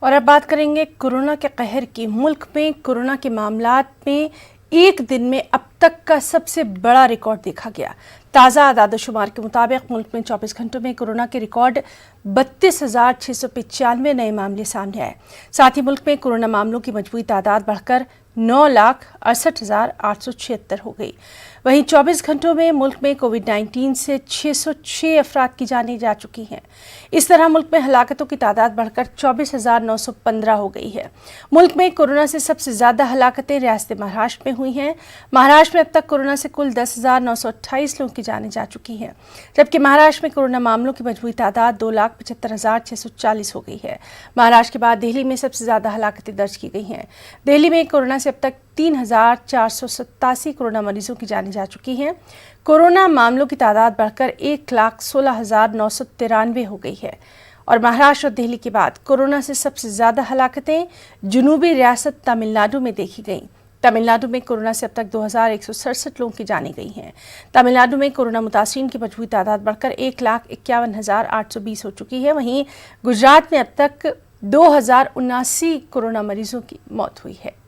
और अब बात करेंगे कोरोना के कहर की। मुल्क में कोरोना के मामलात में एक दिन में अब तक का सबसे बड़ा रिकॉर्ड देखा गया। ताज़ा आदादोशुमार के मुताबिक मुल्क में 24 घंटों में कोरोना के रिकॉर्ड 32,695 नए मामले सामने आए। साथ ही मुल्क में कोरोना मामलों की मजबूरी तादाद बढ़कर 9,68,876 हो गई। वहीं 24 घंटों में मुल्क में कोविड-19 से 606 अफराद की जानें जा चुकी हैं। इस तरह मुल्क में हलाकतों की तादाद बढ़कर 24,915 हो गई है। मुल्क में कोरोना से सबसे ज़्यादा हलाकतें रियासत महाराष्ट्र में हुई हैं। महाराष्ट्र में अब तक कोरोना से कुल 10,928 लोगों की जानें जा चुकी हैं, जबकि महाराष्ट्र में कोरोना मामलों की मजबूरी तादाद 2,75,640 हो गई है। महाराष्ट्र के बाद दिल्ली में सबसे ज़्यादा हलाकतें दर्ज की गई हैं। दिल्ली में कोरोना से अब तक 3,487 कोरोना मरीजों की जानें जा चुकी हैं। कोरोना मामलों की तादाद बढ़कर 1,16,993 हो गई है। और महाराष्ट्र और दिल्ली के बाद कोरोना से सबसे ज़्यादा हलाकतें जनूबी रियासत तमिलनाडु में देखी गईं। तमिलनाडु में कोरोना से अब तक 2,167 लोगों की जानें गई हैं। तमिलनाडु में कोरोना मुतासिरीन की मजबूरी तादाद बढ़कर 1,51,820 हो चुकी है। वहीं गुजरात में अब तक 2,079 कोरोना मरीजों की मौत हुई है।